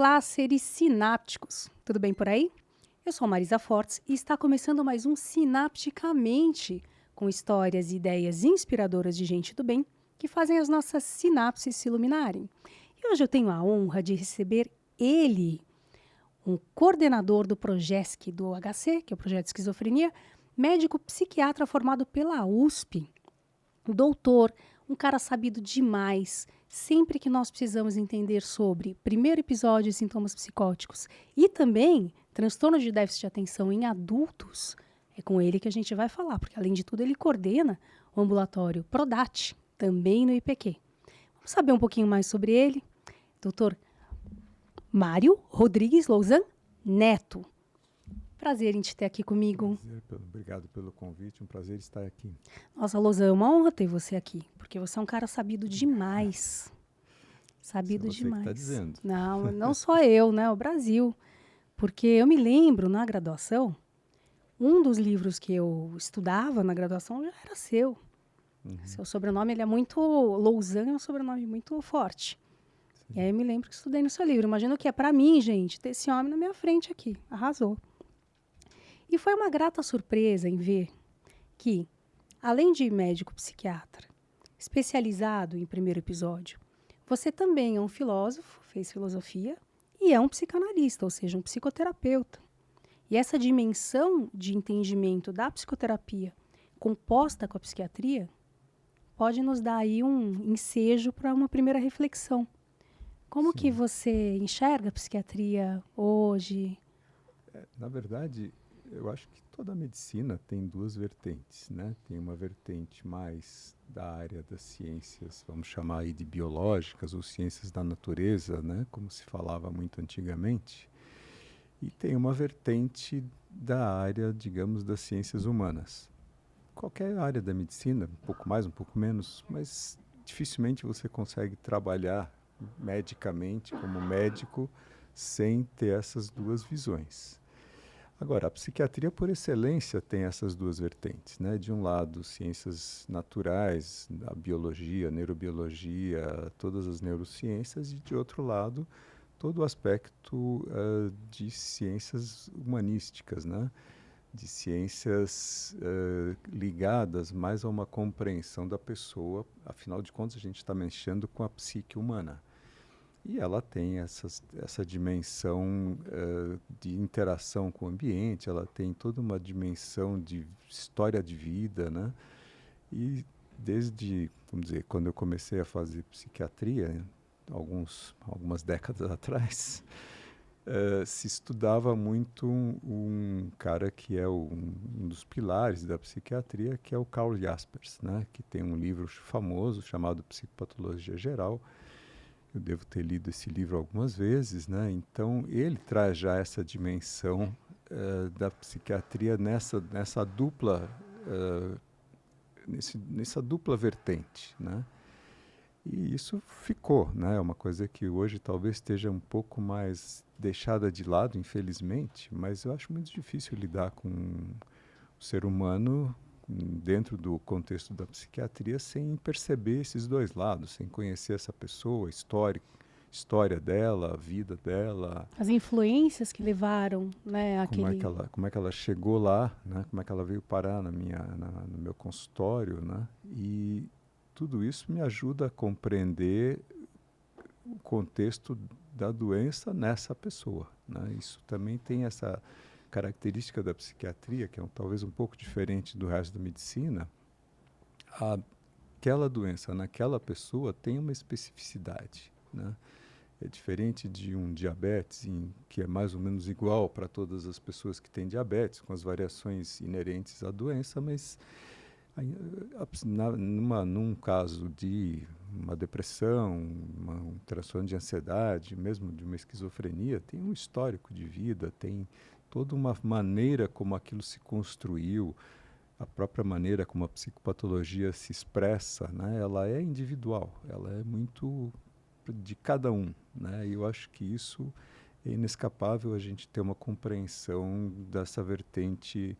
Olá, seres sinápticos! Tudo bem por aí? Eu sou a Marisa Fortes e está começando mais um Sinapticamente, com histórias e ideias inspiradoras de gente do bem que fazem as nossas sinapses se iluminarem. E hoje eu tenho a honra de receber ele, um coordenador do Progesc do HC, que é o Projeto de Esquizofrenia, médico psiquiatra formado pela USP, doutor, um cara sabido demais. Sempre que nós precisamos entender sobre primeiro episódio de sintomas psicóticos e também transtorno de déficit de atenção em adultos, é com ele que a gente vai falar, porque além de tudo ele coordena o ambulatório Prodat, também no IPQ. Vamos saber um pouquinho mais sobre ele? Doutor Mário Rodrigues Louzan Neto. Prazer em te ter aqui comigo. Obrigado pelo convite, um prazer estar aqui. Nossa, Louzan, é uma honra ter você aqui, porque você é um cara sabido demais. Sabido Isso é você demais. que está dizendo. Não só eu, né? O Brasil. Porque eu me lembro, na graduação, um dos livros que eu estudava na graduação já era seu. Seu sobrenome, ele é muito... Louzan é um sobrenome muito forte. Sim. E aí eu me lembro que estudei no seu livro. Imagino que é para mim, gente, ter esse homem na minha frente aqui. Arrasou. E foi uma grata surpresa em ver que, além de médico psiquiatra, especializado em primeiro episódio, você também é um filósofo, fez filosofia, e é um psicanalista, ou seja, um psicoterapeuta. E essa dimensão de entendimento da psicoterapia composta com a psiquiatria pode nos dar aí um ensejo para uma primeira reflexão. Como Sim. que você enxerga a psiquiatria hoje? Na verdade, eu acho que toda a medicina tem duas vertentes, né? Tem uma vertente mais da área das ciências, vamos chamar aí de biológicas ou ciências da natureza, né? Como se falava muito antigamente. E tem uma vertente da área, digamos, das ciências humanas. Qualquer área da medicina, um pouco mais, um pouco menos, mas dificilmente você consegue trabalhar medicamente, como médico, sem ter essas duas visões. Agora, a psiquiatria, por excelência, tem essas duas vertentes, né? De um lado, ciências naturais, a biologia, a neurobiologia, todas as neurociências, e de outro lado, todo o aspecto de ciências humanísticas, né? De ciências ligadas mais a uma compreensão da pessoa. Afinal de contas, a gente está mexendo com a psique humana. E ela tem essa dimensão de interação com o ambiente, ela tem toda uma dimensão de história de vida, né? E vamos dizer, quando eu comecei a fazer psiquiatria, algumas décadas atrás, se estudava muito um cara que é um dos pilares da psiquiatria, que é o Karl Jaspers, né? Que tem um livro famoso chamado Psicopatologia Geral. Eu devo ter lido esse livro algumas vezes, né? Então, ele traz já essa dimensão da psiquiatria nessa dupla vertente, né? E isso ficou, né? É uma coisa que hoje talvez esteja um pouco mais deixada de lado, infelizmente, mas eu acho muito difícil lidar com o ser humano dentro do contexto da psiquiatria sem perceber esses dois lados, sem conhecer essa pessoa, história dela, a vida dela. As influências que levaram, né, como é que ela chegou lá, né? Como é que ela veio parar no meu consultório, né? E tudo isso me ajuda a compreender o contexto da doença nessa pessoa, né? Isso também tem essa característica da psiquiatria, que é talvez um pouco diferente do resto da medicina. Aquela doença naquela pessoa tem uma especificidade, né? É diferente de um diabetes, que é mais ou menos igual para todas as pessoas que têm diabetes, com as variações inerentes à doença, mas num caso de uma depressão, um transtorno de ansiedade, mesmo de uma esquizofrenia, tem um histórico de vida, tem toda uma maneira como aquilo se construiu, a própria maneira como a psicopatologia se expressa, né? Ela é individual, ela é muito de cada um, né? E eu acho que isso é inescapável, a gente ter uma compreensão dessa vertente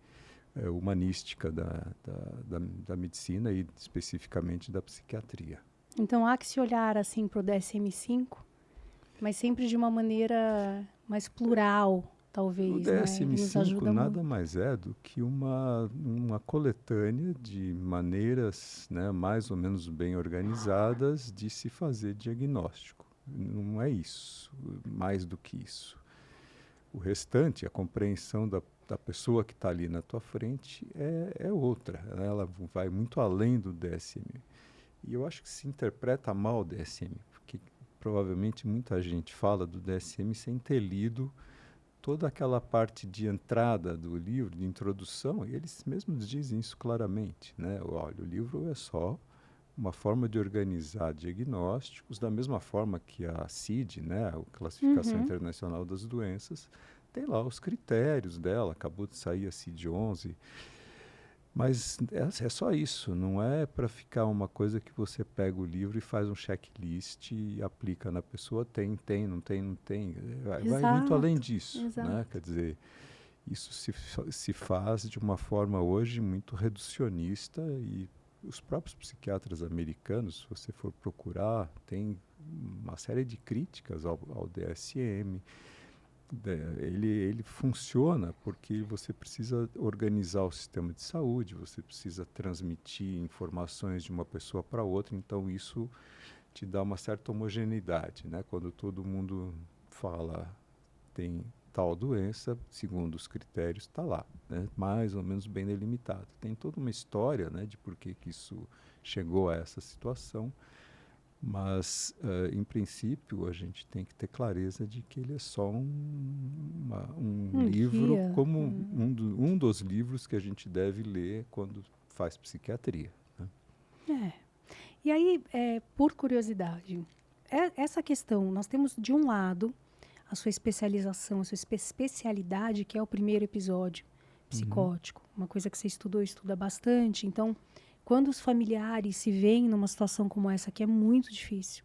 humanística da medicina e especificamente da psiquiatria. Então há que se olhar assim para o DSM-5 Mas sempre de uma maneira mais plural, O talvez, né? Ele nos DSM-5 ajuda muito. nada mais é do que uma coletânea de maneiras, né, mais ou menos bem organizadas de se fazer diagnóstico. Não é isso, mais do que isso. O restante, a compreensão da pessoa que está ali na tua frente é outra. Ela vai muito além do DSM. E eu acho que se interpreta mal o DSM, porque provavelmente muita gente fala do DSM sem ter lido toda aquela parte de entrada do livro, de introdução, e eles mesmos dizem isso claramente, né? Olha, o livro é só uma forma de organizar diagnósticos, da mesma forma que a CID, né, a Classificação Uhum. Internacional das Doenças, tem lá os critérios dela, acabou de sair a CID-11, mas é só isso, não é para ficar uma coisa que você pega o livro e faz um checklist e aplica na pessoa, tem, não tem, não tem. Vai muito além Exato, disso, né? exato. Quer dizer, isso se faz de uma forma hoje muito reducionista e os próprios psiquiatras americanos, se você for procurar, tem uma série de críticas ao DSM. Ele funciona porque você precisa organizar o sistema de saúde, você precisa transmitir informações de uma pessoa para outra, então isso te dá uma certa homogeneidade, né? Quando todo mundo fala tem tal doença, segundo os critérios, está lá, né? Mais ou menos bem delimitado. Tem toda uma história, né, de por que isso chegou a essa situação, mas, em princípio, a gente tem que ter clareza de que ele é só um livro, Guia. como um dos livros que a gente deve ler quando faz psiquiatria, né? É. E aí, por curiosidade, essa questão, nós temos de um lado a sua especialização, a sua especialidade, que é o primeiro episódio Uhum. psicótico, uma coisa que você estudou, estuda bastante. Então, quando os familiares se veem numa situação como essa, que é muito difícil,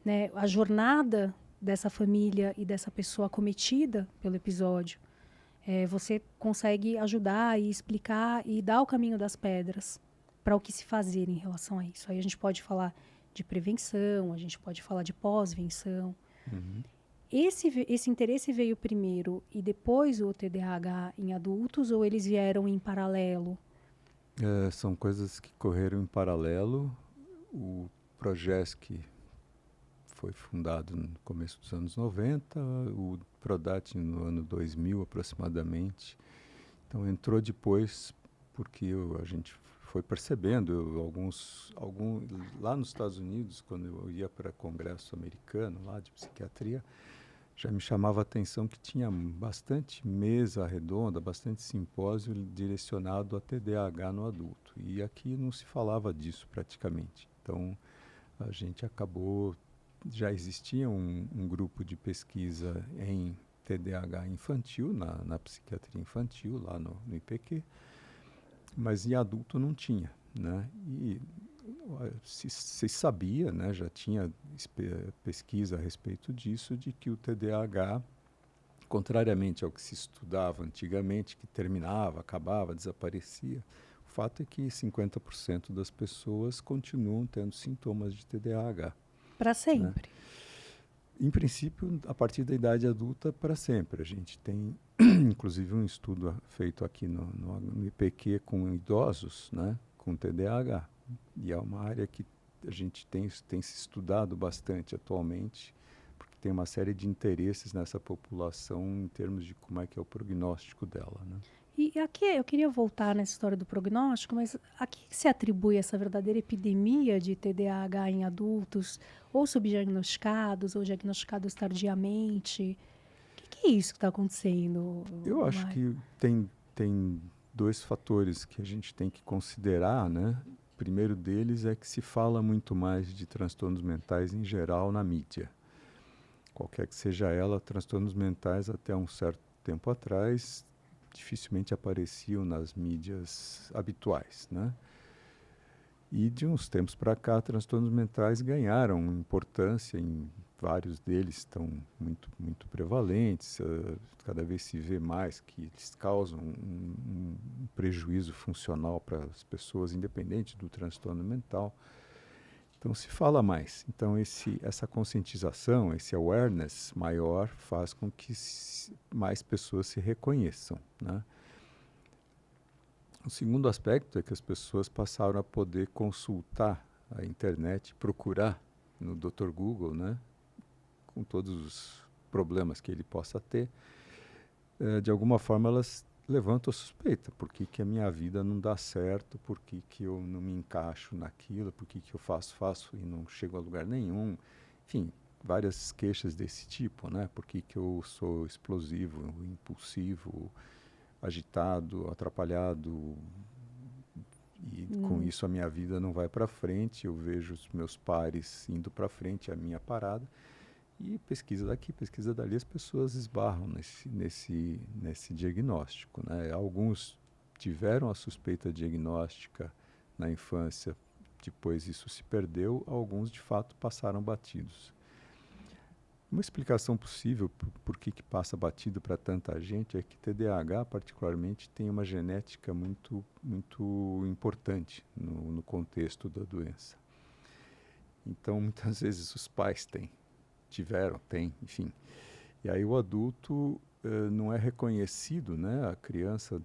né? A jornada dessa família e dessa pessoa acometida pelo episódio, você consegue ajudar e explicar e dar o caminho das pedras para o que se fazer em relação a isso. Aí a gente pode falar de prevenção, a gente pode falar de pós-venção. Uhum. Esse interesse veio primeiro e depois o TDAH em adultos, ou eles vieram em paralelo? São coisas que correram em paralelo. O Progesc foi fundado no começo dos anos 90, o Prodat no ano 2000 aproximadamente. Então entrou depois porque a gente foi percebendo, lá nos Estados Unidos, quando eu ia para congresso americano lá de psiquiatria, já me chamava a atenção que tinha bastante mesa redonda, bastante simpósio direcionado a TDAH no adulto. E aqui não se falava disso praticamente. Então, a gente acabou... Já existia um grupo de pesquisa em TDAH infantil, na psiquiatria infantil, lá no IPQ, mas em adulto não tinha, né? E se sabia, né, já tinha pesquisa a respeito disso, de que o TDAH, contrariamente ao que se estudava antigamente, que terminava, acabava, desaparecia, o fato é que 50% das pessoas continuam tendo sintomas de TDAH, Para né? sempre. Em princípio, a partir da idade adulta, para sempre. A gente tem, inclusive, um estudo feito aqui no IPQ com idosos, né, com TDAH. E é uma área que a gente tem se estudado bastante atualmente, porque tem uma série de interesses nessa população em termos de como é que é o prognóstico dela, né? E aqui eu queria voltar nessa história do prognóstico, mas a que se atribui essa verdadeira epidemia de TDAH em adultos, ou subdiagnosticados, ou diagnosticados tardiamente? O que é isso que está acontecendo, Eu acho Mário? que tem dois fatores que a gente tem que considerar, né? O primeiro deles é que se fala muito mais de transtornos mentais em geral na mídia. Qualquer que seja ela, transtornos mentais até um certo tempo atrás dificilmente apareciam nas mídias habituais, né? E de uns tempos para cá, transtornos mentais ganharam importância, em vários deles estão muito prevalentes, cada vez se vê mais que eles causam um prejuízo funcional para as pessoas, independente do transtorno mental. Então se fala mais. Então essa conscientização, esse awareness maior faz com que mais pessoas se reconheçam, né? O segundo aspecto é que as pessoas passaram a poder consultar a internet, procurar no Dr. Google, né, com todos os problemas que ele possa ter. De alguma forma elas levantam a suspeita. Por que que a minha vida não dá certo? Por que que eu não me encaixo naquilo? Por que que eu faço e não chego a lugar nenhum? Enfim, várias queixas desse tipo, né? Por que que eu sou explosivo, impulsivo, agitado, atrapalhado, e com isso a minha vida não vai para frente, eu vejo os meus pares indo para frente, a minha parada, e pesquisa daqui, pesquisa dali, as pessoas esbarram nesse diagnóstico, né? Alguns tiveram a suspeita diagnóstica na infância, depois isso se perdeu, alguns de fato passaram batidos. Uma explicação possível por que passa batido para tanta gente é que TDAH, particularmente, tem uma genética muito, muito importante no contexto da doença. Então, muitas vezes os pais têm, enfim. E aí o adulto não é reconhecido, né? A criança,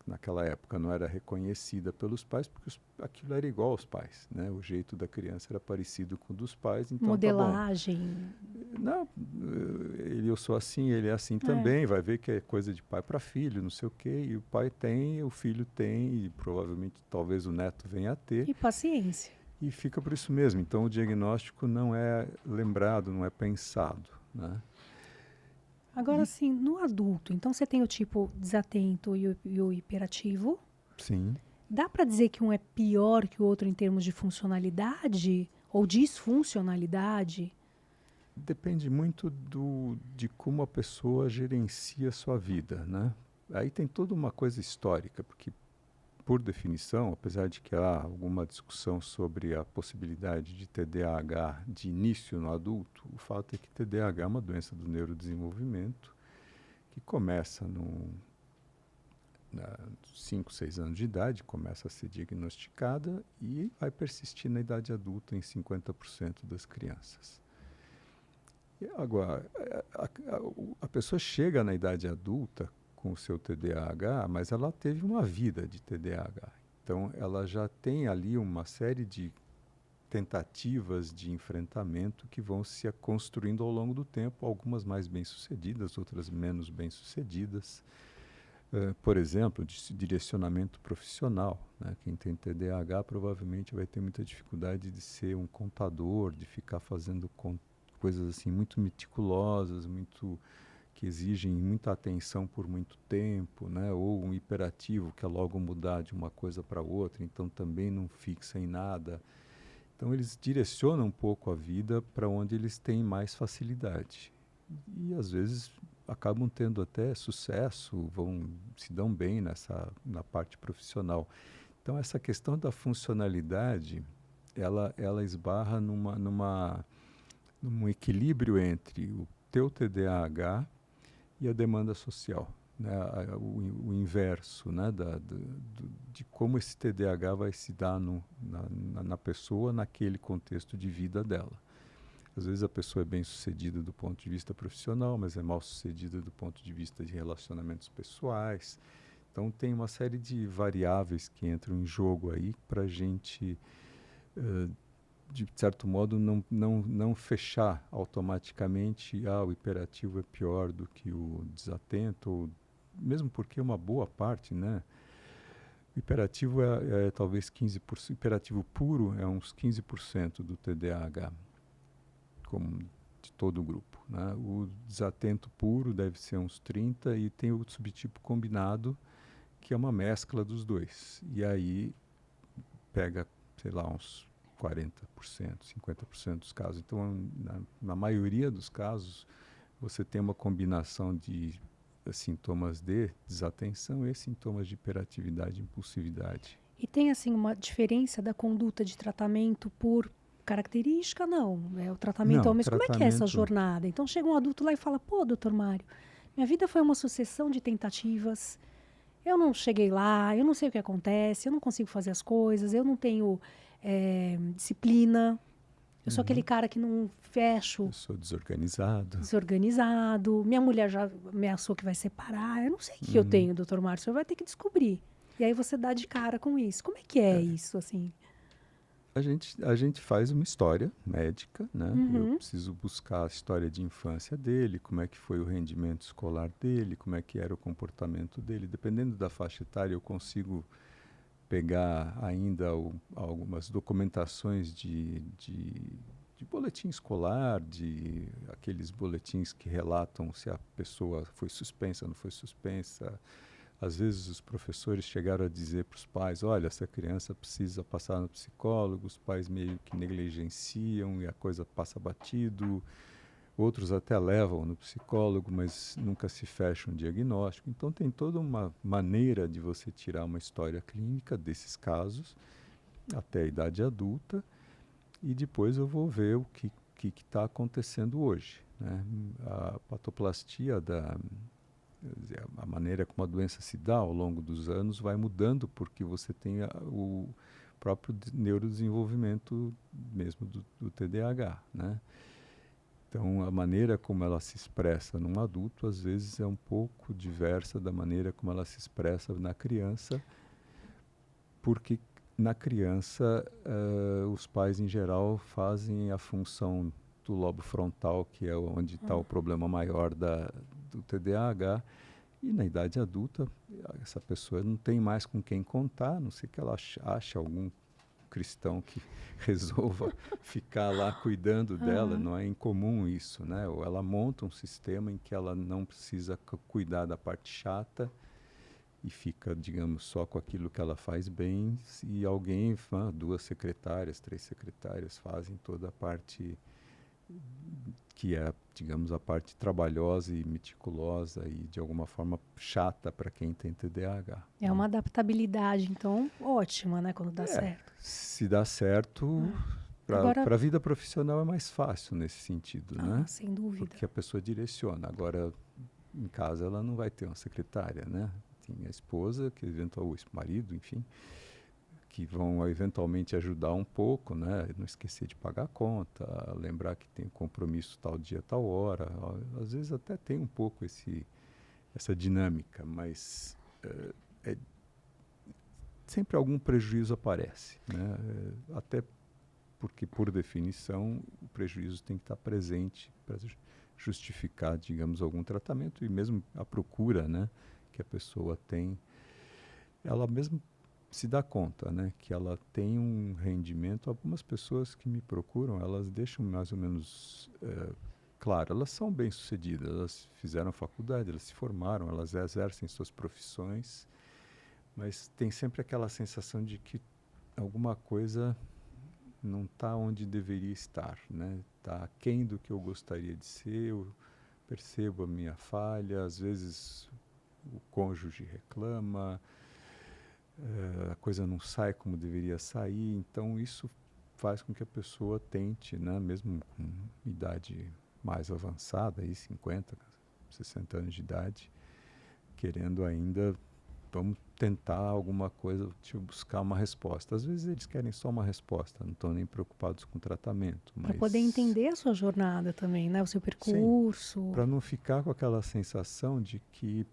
naquela época, não era reconhecida pelos pais porque aquilo era igual aos pais, né? O jeito da criança era parecido com o dos pais, então tá bom. Modelagem. Não, eu sou assim, ele é assim também, vai ver que é coisa de pai para filho, não sei o quê, e o pai tem, o filho tem, e provavelmente talvez o neto venha a ter, E paciência. e fica por isso mesmo. Então o diagnóstico não é lembrado, não é pensado, né? Agora, sim, no adulto, então você tem o tipo desatento e o hiperativo. Sim. Dá para dizer que um é pior que o outro em termos de funcionalidade ou disfuncionalidade? Depende muito de como a pessoa gerencia a sua vida, né? Aí tem toda uma coisa histórica, porque, por definição, apesar de que há alguma discussão sobre a possibilidade de TDAH de início no adulto, o fato é que TDAH é uma doença do neurodesenvolvimento que começa 5, 6 anos de idade, começa a ser diagnosticada e vai persistir na idade adulta em 50% das crianças. Agora, a pessoa chega na idade adulta com o seu TDAH, mas ela teve uma vida de TDAH. Então, ela já tem ali uma série de tentativas de enfrentamento que vão se construindo ao longo do tempo, algumas mais bem-sucedidas, outras menos bem-sucedidas. Por exemplo, direcionamento profissional, né? Quem tem TDAH provavelmente vai ter muita dificuldade de ser um contador, de ficar fazendo coisas assim muito meticulosas, que exigem muita atenção por muito tempo, né? Ou um hiperativo que é logo mudar de uma coisa para outra, então também não fixa em nada. Então eles direcionam um pouco a vida para onde eles têm mais facilidade. E às vezes acabam tendo até sucesso, se dão bem na parte profissional. Então essa questão da funcionalidade, ela esbarra num equilíbrio entre o teu TDAH e a demanda social, né? O inverso, né? De como esse TDAH vai se dar na pessoa naquele contexto de vida dela. Às vezes a pessoa é bem sucedida do ponto de vista profissional, mas é mal sucedida do ponto de vista de relacionamentos pessoais. Então tem uma série de variáveis que entram em jogo aí para a gente de certo modo, não fechar automaticamente, o hiperativo é pior do que o desatento, ou, mesmo porque uma boa parte, né? O hiperativo é talvez 15%, hiperativo puro é uns 15% do TDAH, como de todo o grupo, né? O desatento puro deve ser uns 30% e tem o subtipo combinado, que é uma mescla dos dois. E aí pega, sei lá, uns 40%, 50% dos casos. Então, na maioria dos casos, você tem uma combinação de sintomas de desatenção e sintomas de hiperatividade e impulsividade. E tem, assim, uma diferença da conduta de tratamento por característica? Não. O tratamento é o Não, mesmo. Como é que é essa tratamento... jornada? Então, chega um adulto lá e fala, pô, doutor Mário, minha vida foi uma sucessão de tentativas, eu não cheguei lá, eu não sei o que acontece, eu não consigo fazer as coisas, eu não tenho disciplina. Eu sou aquele cara que não fecho, Eu sou desorganizado. desorganizado. Minha mulher já ameaçou que vai separar. Eu não sei o que eu tenho, doutor Márcio. Você vai ter que descobrir. E aí você dá de cara com isso. Como é que é isso, assim? A gente faz uma história médica, né? Eu Uhum. preciso buscar a história de infância dele, como é que foi o rendimento escolar dele, como é que era o comportamento dele. Dependendo da faixa etária, eu consigo pegar ainda algumas documentações de boletim escolar, de aqueles boletins que relatam se a pessoa foi suspensa, não foi suspensa. Às vezes os professores chegaram a dizer para os pais, olha, essa criança precisa passar no psicólogo, os pais meio que negligenciam e a coisa passa batido. Outros até levam no psicólogo, mas nunca se fecha um diagnóstico. Então tem toda uma maneira de você tirar uma história clínica desses casos até a idade adulta e depois eu vou ver o que está acontecendo hoje, né? A patoplastia a maneira como a doença se dá ao longo dos anos vai mudando porque você tem o próprio neurodesenvolvimento mesmo do TDAH, né? Então, a maneira como ela se expressa num adulto, às vezes, é um pouco diversa da maneira como ela se expressa na criança, porque na criança, os pais, em geral, fazem a função do lobo frontal, que é onde está o problema maior do TDAH, e na idade adulta, essa pessoa não tem mais com quem contar, a não sei que ela acha algum cristão que resolva ficar lá cuidando dela, não é incomum isso, né? Ou ela monta um sistema em que ela não precisa cuidar da parte chata e fica, digamos, só com aquilo que ela faz bem, e alguém, duas secretárias, três secretárias fazem toda a parte que é, digamos, a parte trabalhosa e meticulosa e de alguma forma chata para quem tem TDAH. É uma adaptabilidade, então, ótima, né? Quando dá É, certo. se dá certo, Agora, para a vida profissional é mais fácil nesse sentido, né? sem dúvida. Porque a pessoa direciona. Agora, em casa, ela não vai ter uma secretária, né? Tem a esposa, que eventualmente o marido, enfim, que vão eventualmente ajudar um pouco, né? Não esquecer de pagar a conta, lembrar que tem compromisso tal dia, tal hora. Às vezes até tem um pouco essa dinâmica, mas sempre algum prejuízo aparece, né? Até porque, por definição, o prejuízo tem que estar presente para justificar, digamos, algum tratamento e mesmo a procura, né, que a pessoa tem. Ela mesmo se dá conta, né, que ela tem um rendimento. Algumas pessoas que me procuram, elas deixam mais ou menos claro, elas são bem-sucedidas, elas fizeram faculdade, elas se formaram, elas exercem suas profissões, mas tem sempre aquela sensação de que alguma coisa não está onde deveria estar, né? Está aquém do que eu gostaria de ser, eu percebo a minha falha, às vezes o cônjuge reclama, a coisa não sai como deveria sair, então isso faz com que a pessoa tente, né, mesmo com idade mais avançada, aí 50, 60 anos de idade, querendo ainda, vamos tentar alguma coisa, buscar uma resposta. Às vezes eles querem só uma resposta, não estão nem preocupados com o tratamento. Para poder entender a sua jornada também, né? O seu percurso. Para não ficar com aquela sensação de que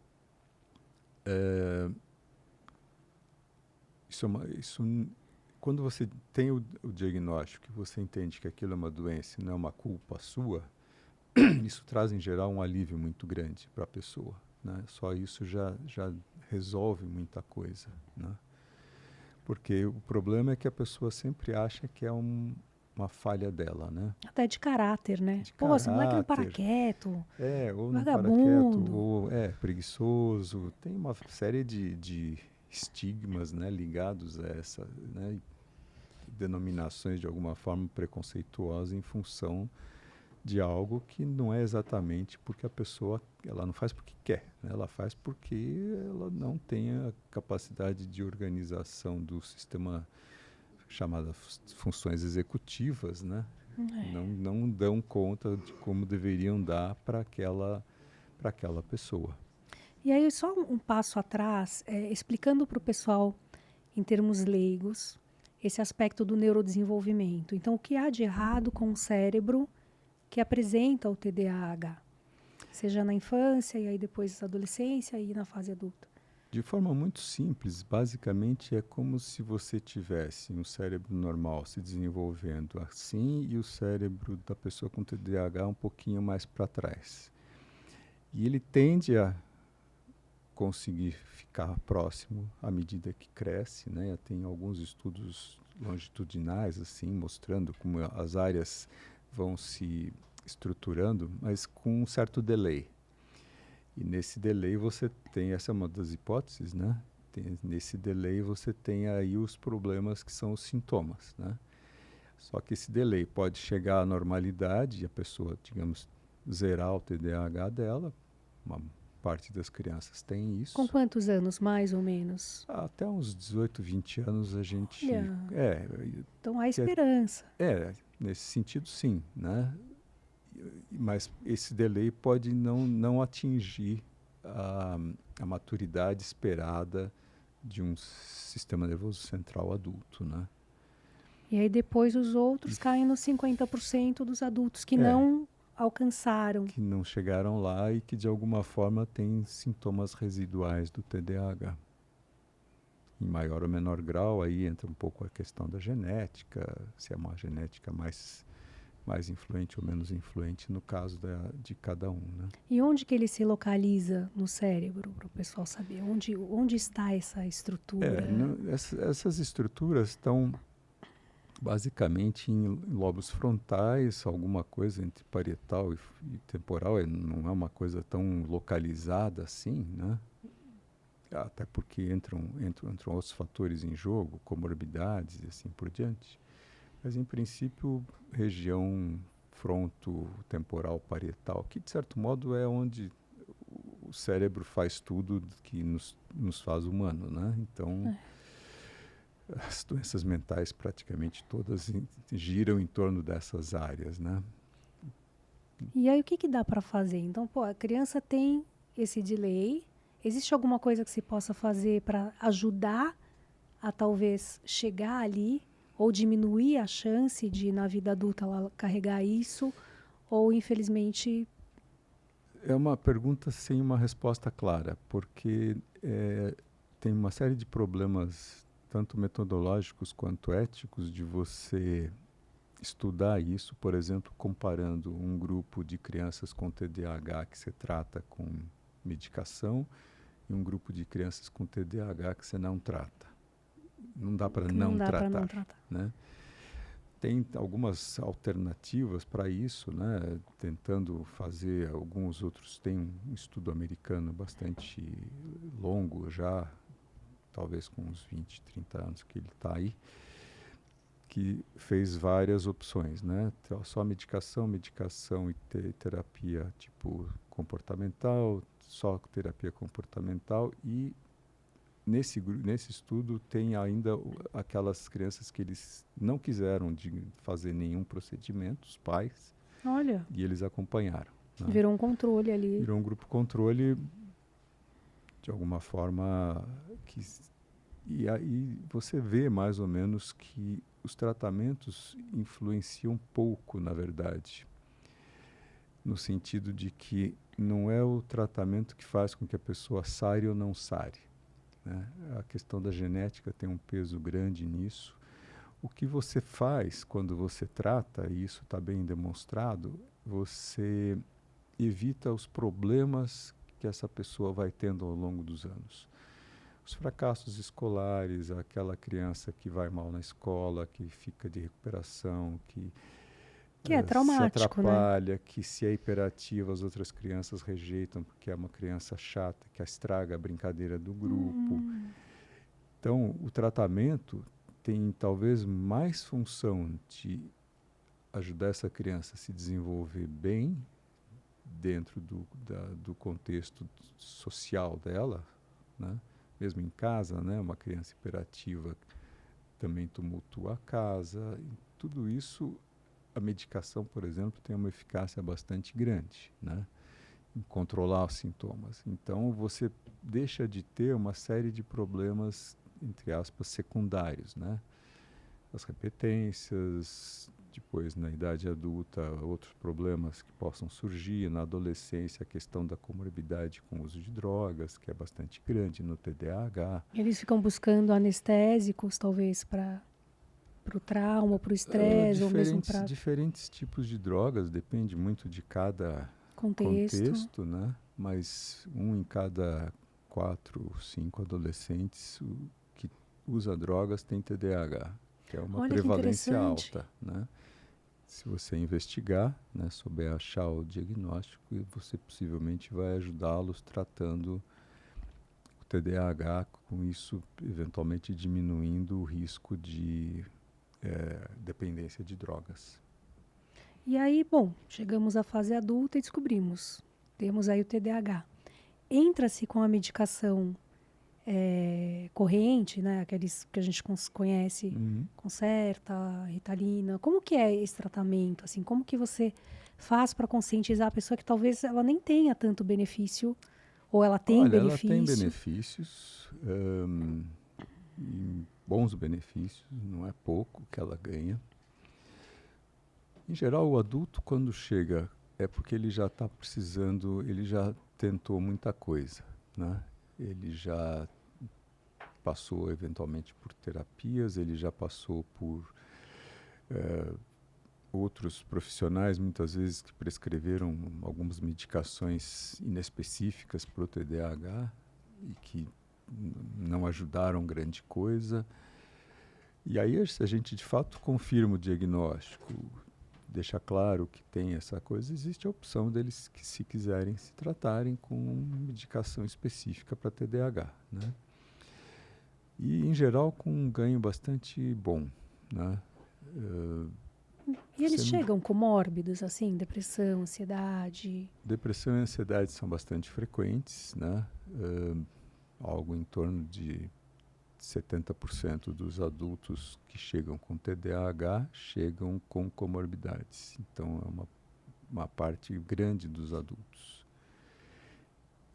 quando você tem o diagnóstico, que você entende que aquilo é uma doença e não é uma culpa sua, isso traz, em geral, um alívio muito grande para a pessoa, né? Só isso já resolve muita coisa, né? Porque o problema é que a pessoa sempre acha que é uma falha dela, né? Até de caráter, né? De Pô, esse moleque não para caráter. quieto, Ou não para quieto, vagabundo. ou é preguiçoso. Tem uma série de estigmas, né, ligados a essa, né, denominações de alguma forma preconceituosas em função de algo que não é exatamente porque a pessoa, ela não faz porque quer, né? Ela faz porque ela não tem a capacidade de organização do sistema chamada funções executivas, né? Não dão conta de como deveriam dar para aquela pessoa. E aí, só um passo atrás, explicando para o pessoal, em termos leigos, esse aspecto do neurodesenvolvimento. Então, o que há de errado com o cérebro que apresenta o TDAH? Seja na infância e aí depois na adolescência e na fase adulta. De forma muito simples, basicamente é como se você tivesse um cérebro normal se desenvolvendo assim e o cérebro da pessoa com TDAH um pouquinho mais para trás. E ele tende a conseguir ficar próximo à medida que cresce, né? Tem alguns estudos longitudinais assim mostrando como as áreas vão se estruturando, mas com um certo delay. E nesse delay você tem, essa é uma das hipóteses, né? Nesse delay você tem aí os problemas que são os sintomas, né? Só que esse delay pode chegar à normalidade e a pessoa, digamos, zerar o TDAH dela. Uma parte das crianças tem isso. Com quantos anos, mais ou menos? Até uns 18, 20 anos a gente... Olha, então há que esperança. Nesse sentido sim, né? Mas esse delay pode não atingir a maturidade esperada de um sistema nervoso central adulto, né? E aí depois os outros caem nos 50% dos adultos que não alcançaram. Que não chegaram lá e que de alguma forma têm sintomas residuais do TDAH. Em maior ou menor grau, aí entra um pouco a questão da genética, se é uma genética mais influente ou menos influente no caso de cada um, né? E onde que ele se localiza no cérebro, para o pessoal saber? Onde está essa estrutura? Essas estruturas estão basicamente em lobos frontais, alguma coisa entre parietal e temporal, não é uma coisa tão localizada assim, né? Até porque entram outros fatores em jogo, comorbidades e assim por diante. Mas, em princípio, região fronto-temporal parietal, que, de certo modo, é onde o cérebro faz tudo que nos faz humano, né? Então, as doenças mentais praticamente todas giram em torno dessas áreas, né? E aí, o que dá para fazer? Então, a criança tem esse delay. Existe alguma coisa que se possa fazer para ajudar a, talvez, chegar ali? Ou diminuir a chance de, na vida adulta, ela carregar isso? Ou, infelizmente... É uma pergunta sem uma resposta clara, porque tem uma série de problemas, tanto metodológicos quanto éticos, de você estudar isso, por exemplo, comparando um grupo de crianças com TDAH que se trata com medicação e um grupo de crianças com TDAH que você não trata. Não dá para não tratar, né? Tem algumas alternativas para isso, né? Tentando fazer alguns outros. Tem um estudo americano bastante longo já, talvez com uns 20, 30 anos que ele está aí, que fez várias opções, né? Só medicação e terapia tipo comportamental, só terapia comportamental e nesse estudo tem ainda aquelas crianças que eles não quiseram fazer nenhum procedimento, os pais. Olha. E eles acompanharam. Né? Virou um controle ali. Virou um grupo controle de alguma forma e aí você vê mais ou menos que os tratamentos influenciam pouco, na verdade. No sentido de que não é o tratamento que faz com que a pessoa sare ou não sare. Né? A questão da genética tem um peso grande nisso. O que você faz quando você trata, e isso está bem demonstrado, você evita os problemas que essa pessoa vai tendo ao longo dos anos. Os fracassos escolares, aquela criança que vai mal na escola, que fica de recuperação, que é traumático, se atrapalha, né? Que se é hiperativa, as outras crianças rejeitam porque é uma criança chata, que estraga a brincadeira do grupo. Então, o tratamento tem talvez mais função de ajudar essa criança a se desenvolver bem dentro do contexto social dela, né? Mesmo em casa, né? Uma criança hiperativa também tumultua a casa. E tudo isso, a medicação, por exemplo, tem uma eficácia bastante grande, né? Em controlar os sintomas. Então, você deixa de ter uma série de problemas, entre aspas, secundários, né? as repetências, depois na idade adulta outros problemas que possam surgir, na adolescência a questão da comorbidade com o uso de drogas, que é bastante grande no TDAH. Eles ficam buscando anestésicos, talvez, para o trauma, para o estresse, ou mesmo para Diferentes tipos de drogas, depende muito de cada contexto, né? Mas um em cada 4, 5 adolescentes que usa drogas tem TDAH, que é uma Olha que prevalência interessante. alta, né? Se você investigar, né, souber achar o diagnóstico, você possivelmente vai ajudá-los tratando o TDAH, com isso eventualmente diminuindo o risco de dependência de drogas. E aí, bom, chegamos à fase adulta e descobrimos, temos aí o TDAH. Entra-se com a medicação corrente, né? Aqueles que a gente conhece, Concerta, Ritalina. Como que é esse tratamento? Assim, como que você faz para conscientizar a pessoa que talvez ela nem tenha tanto benefício, ou ela tem Olha, ela tem benefício? benefícios, e bons benefícios, não é pouco que ela ganha. Em geral, o adulto, quando chega, é porque ele já está precisando, ele já tentou muita coisa, né? Ele já passou eventualmente por terapias, ele já passou por outros profissionais, muitas vezes, que prescreveram algumas medicações inespecíficas para o TDAH e que não ajudaram grande coisa. E aí a gente, de fato, confirma o diagnóstico, deixa claro que tem essa coisa, existe a opção deles, que se quiserem, se tratarem com medicação específica para TDAH, né? E, em geral, com um ganho bastante bom, né? E eles chegam com mórbidos, assim, depressão, ansiedade? Depressão e ansiedade são bastante frequentes, né? Algo em torno de 70% dos adultos que chegam com TDAH chegam com comorbidades. Então, é uma parte grande dos adultos.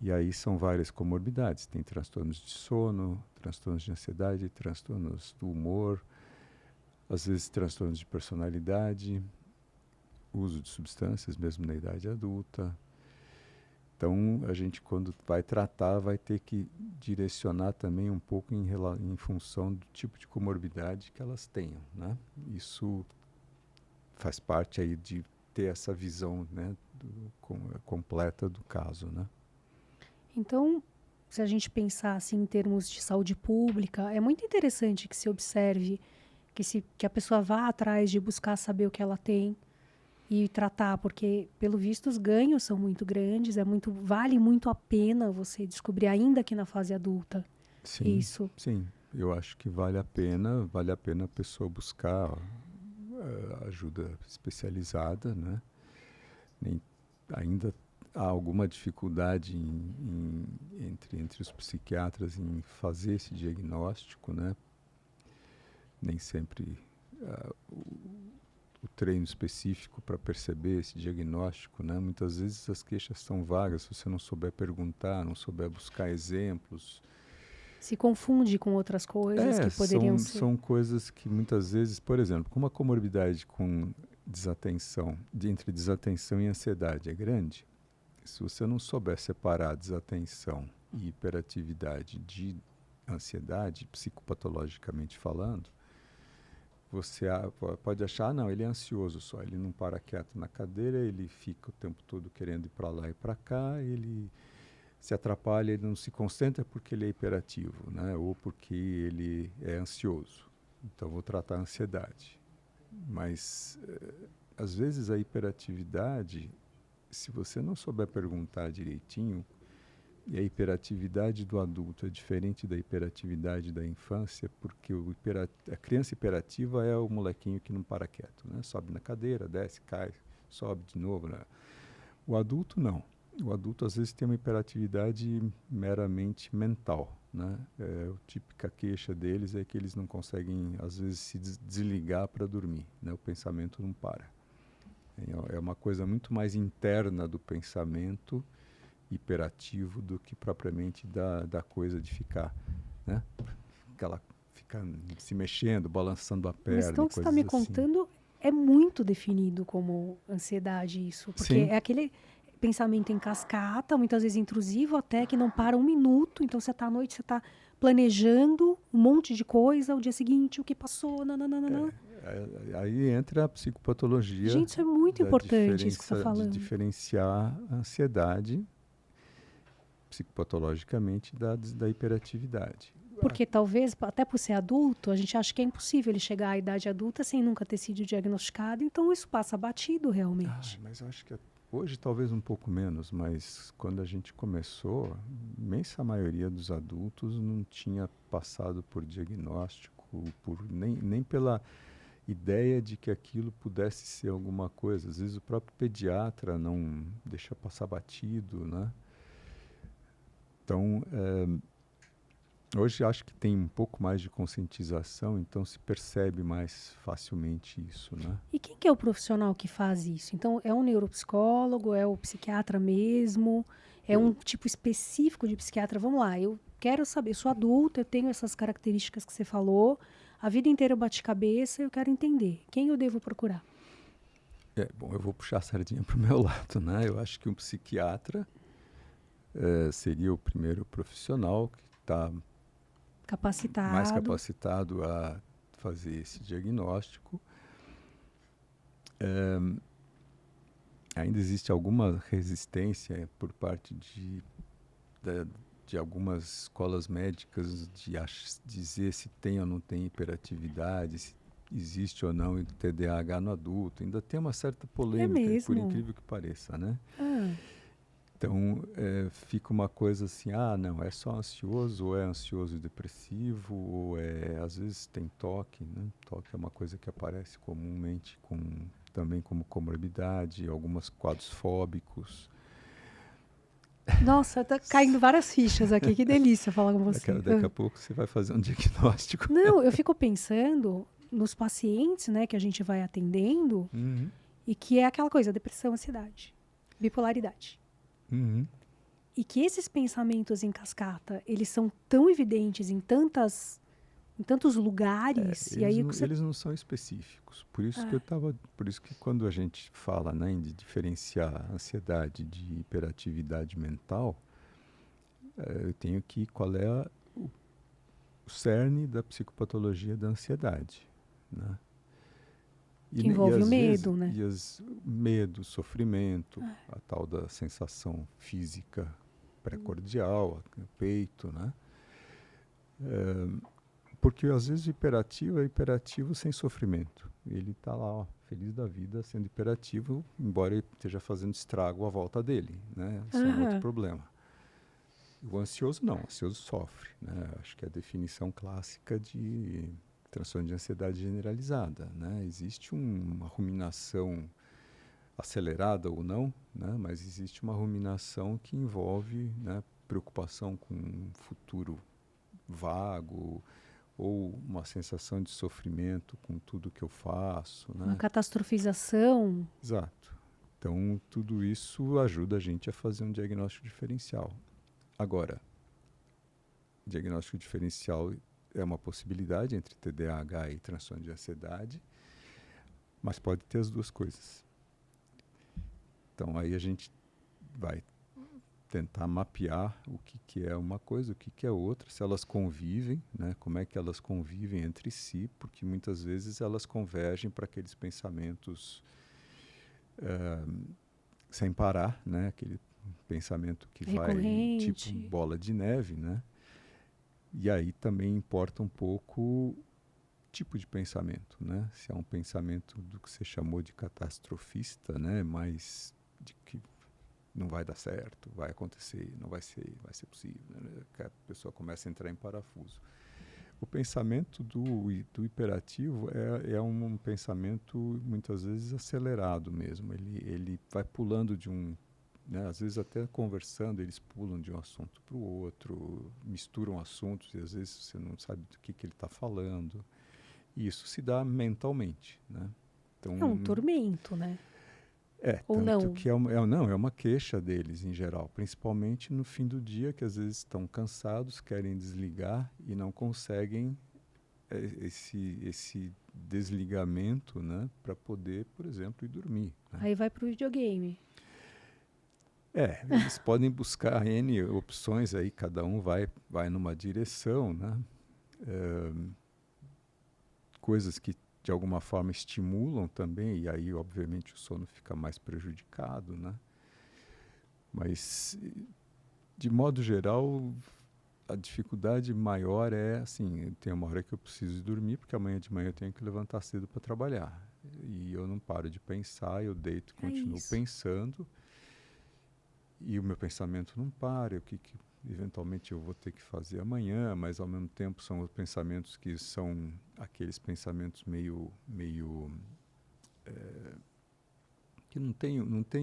E aí são várias comorbidades. Tem transtornos de sono, transtornos de ansiedade, transtornos do humor, às vezes transtornos de personalidade, uso de substâncias mesmo na idade adulta. Então, a gente, quando vai tratar, vai ter que direcionar também um pouco em função do tipo de comorbidade que elas tenham, né? Isso faz parte aí de ter essa visão, né, completa do caso, né? Então, se a gente pensar assim, em termos de saúde pública, é muito interessante que se observe que a pessoa vá atrás de buscar saber o que ela tem e tratar, porque, pelo visto, os ganhos são muito grandes, vale muito a pena você descobrir, ainda que na fase adulta, Sim, isso. sim. Eu acho que vale a pena a pessoa buscar ajuda especializada, né? Ainda há alguma dificuldade entre os psiquiatras em fazer esse diagnóstico, né? Nem sempre o treino específico para perceber esse diagnóstico, né? Muitas vezes as queixas são vagas, se você não souber perguntar, não souber buscar exemplos. Se confunde com outras coisas que poderiam ser. São coisas que muitas vezes, por exemplo, com uma comorbidade com desatenção, entre desatenção e ansiedade é grande, se você não souber separar desatenção e hiperatividade de ansiedade, psicopatologicamente falando, você pode achar, não, ele é ansioso só, ele não para quieto na cadeira, ele fica o tempo todo querendo ir para lá e para cá, ele se atrapalha, ele não se concentra porque ele é hiperativo, né? Ou porque ele é ansioso. Então, vou tratar a ansiedade. Mas, às vezes, a hiperatividade, se você não souber perguntar direitinho, e a hiperatividade do adulto é diferente da hiperatividade da infância, porque a criança hiperativa é o molequinho que não para quieto, né? Sobe na cadeira, desce, cai, sobe de novo, né? O adulto não. O adulto às vezes tem uma hiperatividade meramente mental, né? A típica queixa deles é que eles não conseguem às vezes se desligar para dormir, né? O pensamento não para. É uma coisa muito mais interna do pensamento hiperativo do que propriamente da coisa de ficar, né? fica se mexendo, balançando a Mas perna então e o que você está coisas me assim. contando é muito definido como ansiedade isso, porque Sim, é aquele pensamento em cascata, muitas vezes intrusivo até, que não para um minuto. Então você está à noite, você está planejando um monte de coisa, o dia seguinte, o que passou, nananana. aí entra a psicopatologia Gente, isso é muito da importante, isso que você está diferença, de falando. diferenciar a ansiedade psicopatologicamente da hiperatividade. Porque talvez, até por ser adulto, a gente acha que é impossível ele chegar à idade adulta sem nunca ter sido diagnosticado, então isso passa batido realmente. Mas eu acho que hoje talvez um pouco menos, mas quando a gente começou, a imensa maioria dos adultos não tinha passado por diagnóstico, nem pela ideia de que aquilo pudesse ser alguma coisa. Às vezes o próprio pediatra não deixa passar batido, né? Então, hoje acho que tem um pouco mais de conscientização, então se percebe mais facilmente isso, né? E quem que é o profissional que faz isso? Então, é um neuropsicólogo, é o psiquiatra mesmo, é um Eu, tipo específico de psiquiatra? Vamos lá, eu quero saber, eu sou adulta, eu tenho essas características que você falou, a vida inteira eu bati cabeça, eu quero entender. Quem eu devo procurar? bom, eu vou puxar a sardinha para o meu lado, né? Eu acho que um psiquiatra seria o primeiro profissional que está mais Capacitado. capacitado a fazer esse diagnóstico. Ainda existe alguma resistência por parte de algumas escolas médicas de dizer se tem ou não tem hiperatividade, se existe ou não TDAH no adulto. Ainda tem uma certa É polêmica, por mesmo? incrível que pareça, né? Ah, Então, fica uma coisa assim, não, é só ansioso, ou é ansioso e depressivo, ou às vezes tem toque, né? Toque é uma coisa que aparece comumente também como comorbidade, alguns quadros fóbicos. nossa, tá caindo várias fichas aqui, que delícia falar com você. Daqui a pouco você vai fazer um diagnóstico. Não, eu fico pensando nos pacientes, né, que a gente vai atendendo Uhum, e que é aquela coisa, depressão, ansiedade, bipolaridade. uhum. E que esses pensamentos em cascata, eles são tão evidentes em tantos lugares, e aí o que você... Eles não são específicos. Por isso que quando a gente fala, né, de diferenciar ansiedade de hiperatividade mental, eu tenho que qual é o cerne da psicopatologia da ansiedade, né? que envolve o Às vezes, medo, né? medo, sofrimento, a tal da sensação física pré-cordial, no peito, né? Porque às vezes o hiperativo é hiperativo sem sofrimento. Ele está lá, ó, feliz da vida, sendo hiperativo, embora ele esteja fazendo estrago à volta dele, né? Isso é um outro Aham. problema. O ansioso não, o ansioso sofre, né? Acho que é a definição clássica de transtorno de ansiedade generalizada, né? Existe uma ruminação acelerada ou não, né? Mas existe uma ruminação que envolve, né, preocupação com um futuro vago ou uma sensação de sofrimento com tudo que eu faço, Uma né? catastrofização. Exato. Então, tudo isso ajuda a gente a fazer um diagnóstico diferencial. Agora, diagnóstico diferencial é uma possibilidade entre TDAH e transtorno de ansiedade, mas pode ter as duas coisas. Então, aí a gente vai tentar mapear o que é uma coisa, o que é outra, se elas convivem, né? Como é que elas convivem entre si, porque muitas vezes elas convergem para aqueles pensamentos sem parar, né? Aquele pensamento que vai tipo Recorrente. bola de neve, né? E aí também importa um pouco o tipo de pensamento, né? Se é um pensamento do que você chamou de catastrofista, né? Mas de que não vai dar certo, vai acontecer, não vai ser possível, né? Que a pessoa começa a entrar em parafuso. O pensamento do hiperativo é um pensamento muitas vezes acelerado mesmo. Ele vai pulando de um, né, às vezes até conversando, eles pulam de um assunto para o outro, misturam assuntos e às vezes você não sabe do que ele está falando. E isso se dá mentalmente, né? Então, É um tormento, né? Ou tanto não? que não, é uma queixa deles em geral, principalmente no fim do dia, que às vezes estão cansados, querem desligar e não conseguem esse desligamento, né, para poder, por exemplo, ir dormir, né? Aí vai pro videogame. Eles podem buscar N opções aí, cada um vai numa direção, né? Coisas que de alguma forma estimulam também, e aí obviamente o sono fica mais prejudicado, né? Mas de modo geral, a dificuldade maior é assim, tem uma hora que eu preciso dormir, porque amanhã de manhã eu tenho que levantar cedo para trabalhar. E eu não paro de pensar, eu deito e É continuo isso. pensando, e o meu pensamento não para, o que eventualmente eu vou ter que fazer amanhã, mas ao mesmo tempo são os pensamentos que são aqueles pensamentos meio que não tem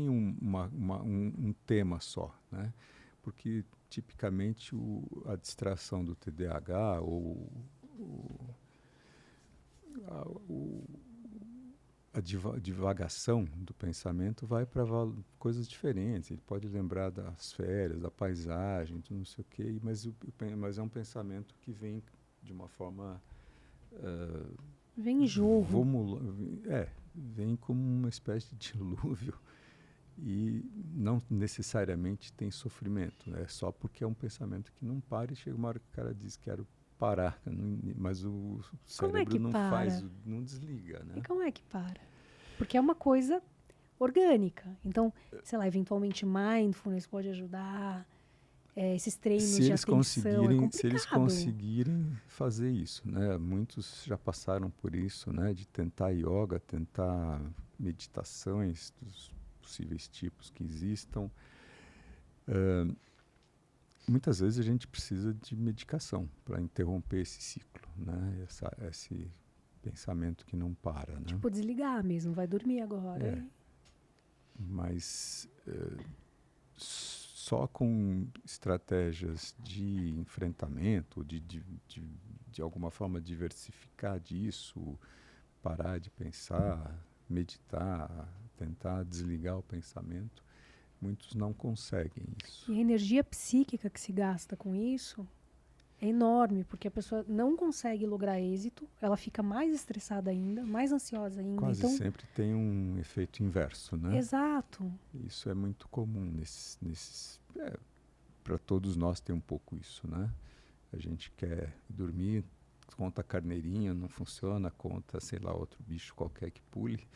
um tema só, né? Porque tipicamente a distração do TDAH ou a, o- a divagação do pensamento vai para coisas diferentes. Ele pode lembrar das férias, da paisagem, tudo não sei o quê, mas é um pensamento que vem de uma forma Vem jorro. vem como uma espécie de dilúvio e não necessariamente tem sofrimento, né? Só porque é um pensamento que não para e chega uma hora que o cara diz quero parar, mas o Como é cérebro que não para? não desliga, E né? como é que para? Porque é uma coisa orgânica. Então, sei lá, eventualmente mindfulness pode ajudar. Esses treinos de atenção é Se eles complicado. conseguirem fazer isso, né? Muitos já passaram por isso, né? De tentar yoga, tentar meditações dos possíveis tipos que existam. Muitas vezes a gente precisa de medicação para interromper esse ciclo, né? Esse pensamento que não para, né? Tipo, desligar mesmo, vai dormir agora. É, mas só com estratégias de enfrentamento, de alguma forma diversificar disso, parar de pensar, meditar, tentar desligar o pensamento, muitos não conseguem isso. E a energia psíquica que se gasta com isso é enorme, porque a pessoa não consegue lograr êxito, ela fica mais estressada ainda, mais ansiosa ainda. Quase Então, sempre tem um efeito inverso, né? exato. Isso é muito comum para todos nós tem um pouco isso, né? A gente quer dormir, conta carneirinho, não funciona, conta, sei lá, outro bicho qualquer que pule.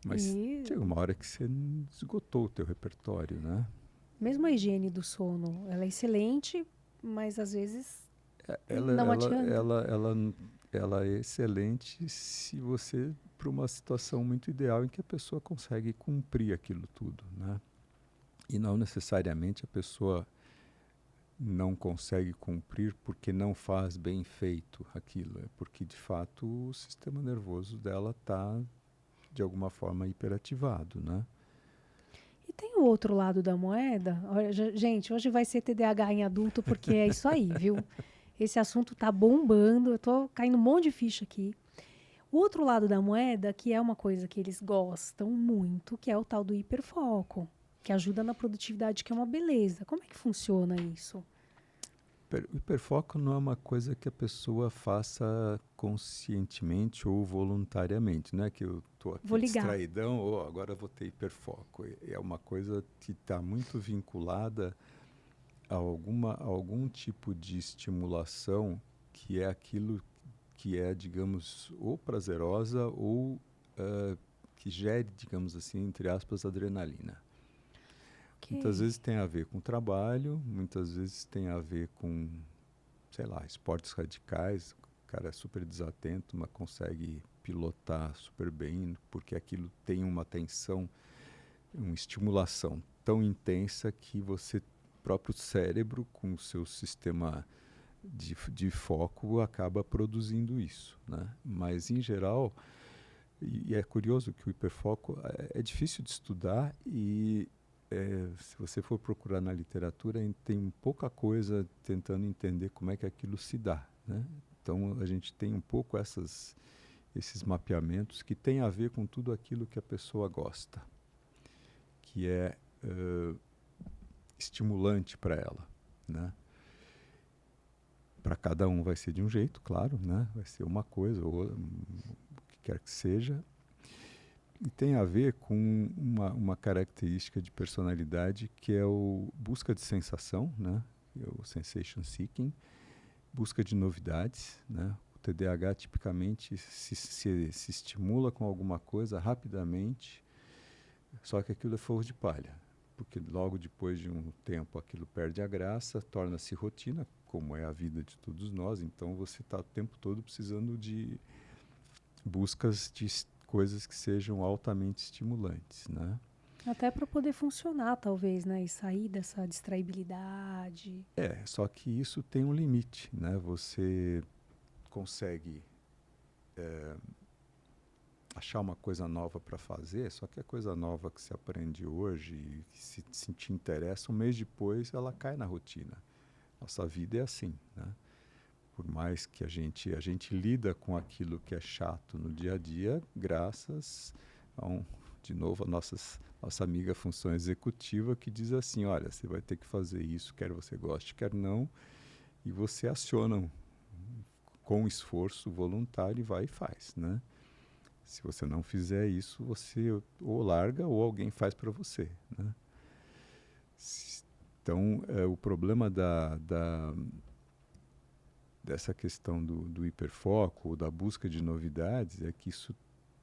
Mas E chega uma hora que você esgotou o teu repertório, né? mesmo a higiene do sono, ela é excelente, mas às vezes Ela, não ela, adianta. ela, ela, ela é excelente se você para uma situação muito ideal em que a pessoa consegue cumprir aquilo tudo, né? E não necessariamente a pessoa não consegue cumprir porque não faz bem feito aquilo, é porque de fato o sistema nervoso dela está de alguma forma hiperativado, né? E tem o outro lado da moeda. Olha, gente, hoje vai ser TDAH em adulto, porque é isso aí, viu? Esse assunto tá bombando, eu tô caindo um monte de ficha aqui. O outro lado da moeda, que é uma coisa que eles gostam muito, que é o tal do hiperfoco, que ajuda na produtividade, que é uma beleza. Como é que funciona isso? O hiperfoco não é uma coisa que a pessoa faça conscientemente ou voluntariamente, não é que eu estou aqui Vou ligar. distraidão, ou agora eu vou ter hiperfoco. É uma coisa que está muito vinculada a algum tipo de estimulação que é aquilo que é, digamos, ou prazerosa ou que gere, digamos assim, entre aspas, adrenalina. Muitas Ok. vezes tem a ver com trabalho, muitas vezes tem a ver com, sei lá, esportes radicais. O cara é super desatento, mas consegue pilotar super bem, porque aquilo tem uma tensão, uma estimulação tão intensa que você, próprio cérebro, com o seu sistema de foco, acaba produzindo isso, né? Mas, em geral, e é curioso que o hiperfoco é difícil de estudar e se você for procurar na literatura, tem pouca coisa tentando entender como é que aquilo se dá, né? Então a gente tem um pouco esses mapeamentos que tem a ver com tudo aquilo que a pessoa gosta, que é estimulante para ela, né? Para cada um vai ser de um jeito, claro, né? Vai ser uma coisa ou o que quer que seja. E tem a ver com uma característica de personalidade que é o busca de sensação, né? O sensation seeking, busca de novidades, né? O TDAH tipicamente se estimula com alguma coisa rapidamente, só que aquilo é fogo de palha, porque logo depois de um tempo aquilo perde a graça, torna-se rotina, como é a vida de todos nós, então você está o tempo todo precisando de buscas de coisas que sejam altamente estimulantes, né? Até para poder funcionar, talvez, né? E sair dessa distraibilidade. Só que isso tem um limite, né? Você consegue achar uma coisa nova para fazer, só que a coisa nova que se aprende hoje e que se te interessa, um mês depois ela cai na rotina. Nossa vida é assim, né? Por mais que a gente lida com aquilo que é chato no dia a dia, graças de novo, a nossa amiga função executiva que diz assim, olha, você vai ter que fazer isso, quer você goste, quer não, e você aciona com esforço voluntário e vai e faz, né? Se você não fizer isso, você ou larga ou alguém faz para você, né? Então, o problema dessa questão do hiperfoco ou da busca de novidades é que isso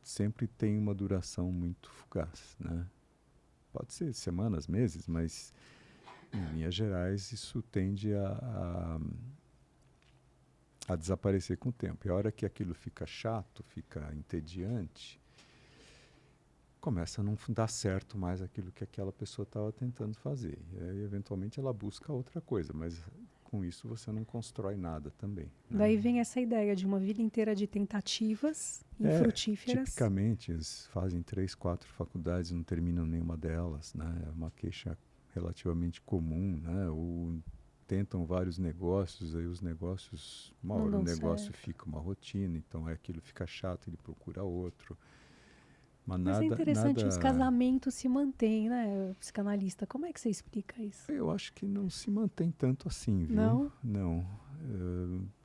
sempre tem uma duração muito fugaz, né? Pode ser semanas, meses, mas em linhas gerais isso tende a desaparecer com o tempo. E a hora que aquilo fica chato, fica entediante, começa a não dar certo mais aquilo que aquela pessoa estava tentando fazer. E aí, eventualmente, ela busca outra coisa, mas com isso você não constrói nada também, né? Daí vem essa ideia de uma vida inteira de tentativas infrutíferas. Tipicamente, eles fazem 3, 4 faculdades e não terminam nenhuma delas, né? É uma queixa relativamente comum, né? Ou tentam vários negócios, aí os negócios, uma hora o negócio fica uma rotina, então aquilo fica chato, ele procura outro. Mas é interessante, os casamentos se mantêm, né, psicanalista? Como é que você explica isso? Eu acho que não se mantém tanto assim, viu? Não? Não.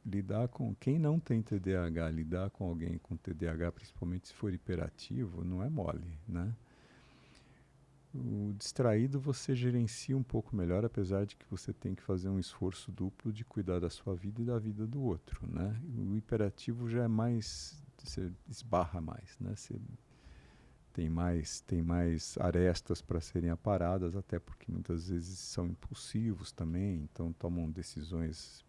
Lidar com quem não tem TDAH, lidar com alguém com TDAH, principalmente se for hiperativo, não é mole, né? O distraído você gerencia um pouco melhor, apesar de que você tem que fazer um esforço duplo de cuidar da sua vida e da vida do outro, né? O hiperativo já é mais, você esbarra mais, né? Você tem mais arestas para serem aparadas, até porque muitas vezes são impulsivos também, então tomam decisões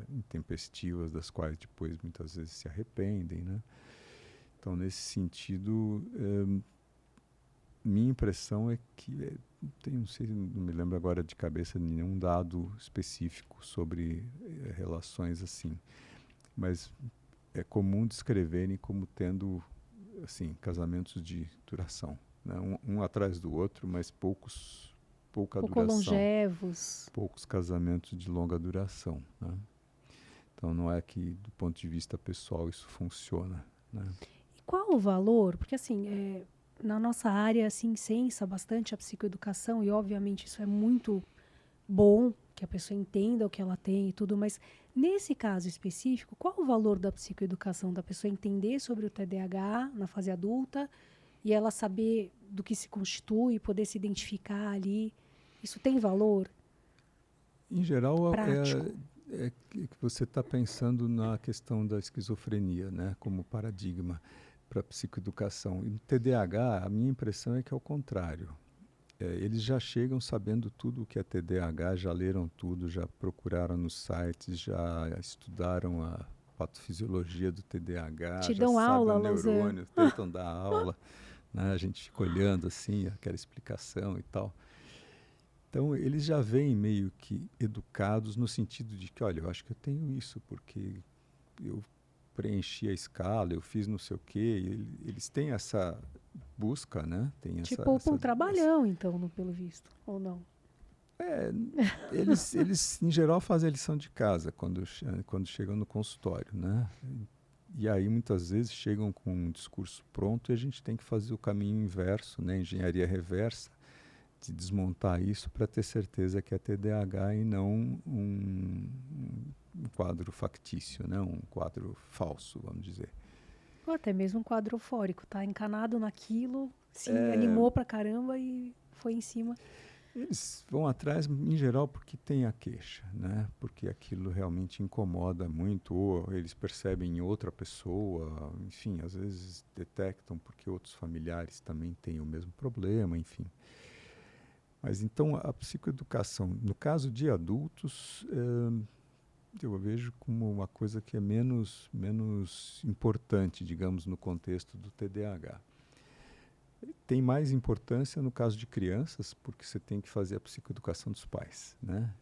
intempestivas, das quais depois muitas vezes se arrependem, né? Então, nesse sentido, minha impressão é que não sei, não me lembro agora de cabeça nenhum dado específico sobre relações assim, mas é comum descreverem como tendo assim casamentos de duração, né? Um atrás do outro, mas pouca pouco duração, longevos. poucos casamentos de longa duração, né? Então não é que do ponto de vista pessoal isso funciona, né? E qual o valor? Porque assim, na nossa área se incensa bastante a psicoeducação e obviamente isso é muito bom que a pessoa entenda o que ela tem e tudo, mas nesse caso específico, qual o valor da psicoeducação, da pessoa entender sobre o TDAH na fase adulta e ela saber do que se constitui, poder se identificar ali? Isso tem valor? Em geral, Prático. é que você está pensando na questão da esquizofrenia, né, como paradigma para a psicoeducação. E no TDAH, a minha impressão é que é o contrário. Eles já chegam sabendo tudo o que é TDAH, já leram tudo, já procuraram nos sites, já estudaram a patofisiologia do TDAH, Te já dão sabem aula, o Lausanne? neurônio, tentam dar aula, né? A gente fica olhando assim, aquela explicação e tal. Então, eles já vêm meio que educados no sentido de que, olha, eu acho que eu tenho isso, porque eu preenchi a escala, eu fiz não sei o quê. Eles têm essa busca, né? Tem Te poupa um trabalhão, então, pelo visto, ou não? Eles, em geral, fazem a lição de casa quando chegam no consultório, né? E aí, muitas vezes, chegam com um discurso pronto e a gente tem que fazer o caminho inverso, né? Engenharia reversa, de desmontar isso para ter certeza que é TDAH e não um quadro factício, né? Um quadro falso, vamos dizer. Ou até mesmo um quadro eufórico, tá encanado naquilo, se animou pra caramba e foi em cima. Eles vão atrás, em geral, porque tem a queixa, né? Porque aquilo realmente incomoda muito, ou eles percebem em outra pessoa, enfim, às vezes detectam porque outros familiares também têm o mesmo problema, enfim. Mas então a psicoeducação, no caso de adultos, eu vejo como uma coisa que é menos importante, digamos, no contexto do TDAH. Tem mais importância no caso de crianças, porque você tem que fazer a psicoeducação dos pais, né?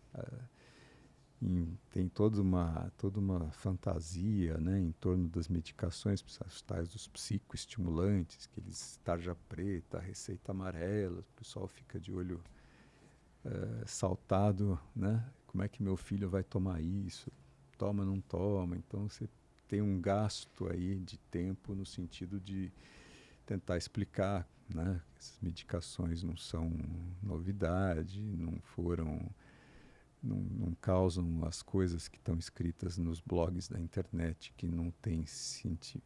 Tem toda uma fantasia, né, em torno das medicações, os tais dos psicoestimulantes, aqueles tarja preta, receita amarela, o pessoal fica de olho saltado, né? Como é que meu filho vai tomar isso? Toma, não toma? Então você tem um gasto aí de tempo no sentido de tentar explicar, né? Essas medicações não são novidade, não causam as coisas que estão escritas nos blogs da internet, que não tem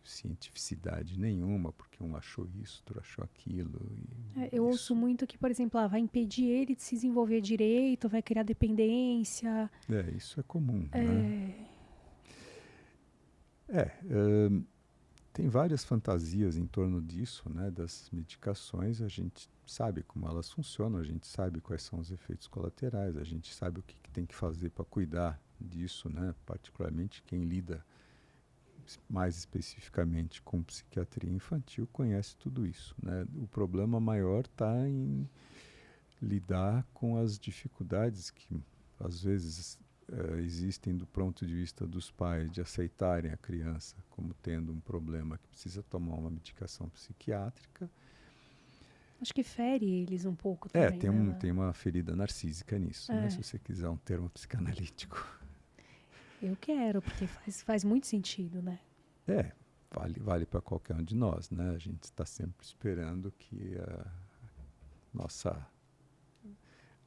cientificidade nenhuma, porque um achou isso, outro achou aquilo. Eu ouço muito que, por exemplo, vai impedir ele de se desenvolver direito, vai criar dependência. Isso é comum, né? Tem várias fantasias em torno disso, né, das medicações. A gente sabe como elas funcionam, a gente sabe quais são os efeitos colaterais, a gente sabe o que tem que fazer para cuidar disso, né, particularmente quem lida mais especificamente com psiquiatria infantil conhece tudo isso, né? O problema maior está em lidar com as dificuldades que às vezes existem do ponto de vista dos pais de aceitarem a criança como tendo um problema que precisa tomar uma medicação psiquiátrica. Acho que fere eles um pouco também. Tem uma ferida narcísica nisso, né? Se você quiser um termo psicanalítico. Eu quero, porque faz muito sentido, né? Vale para qualquer um de nós, né? A gente está sempre esperando que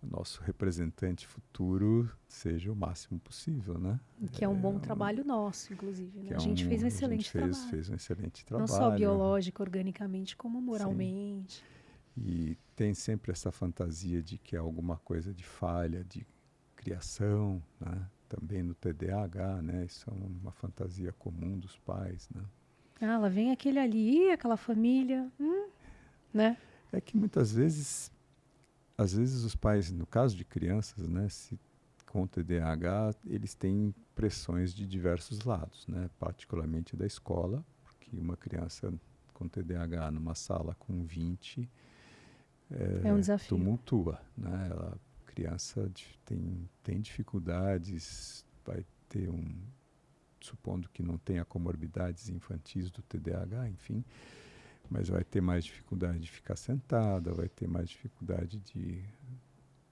nosso representante futuro seja o máximo possível, né? Que é um bom trabalho nosso, inclusive. Né? A gente fez um excelente trabalho. Fez um excelente trabalho. Não só biológico, organicamente, como moralmente. Sim. E tem sempre essa fantasia de que é alguma coisa de falha, de criação, né? Também no TDAH, né? Isso é uma fantasia comum dos pais, né? Lá vem aquele ali, aquela família, né? É que muitas vezes, às vezes os pais, no caso de crianças, né, com TDAH, eles têm pressões de diversos lados, né? Particularmente da escola, porque uma criança com TDAH numa sala com 20 é um desafio. Tumultua, né? A criança tem dificuldades, vai ter supondo que não tenha comorbidades infantis do TDAH, enfim, mas vai ter mais dificuldade de ficar sentada, vai ter mais dificuldade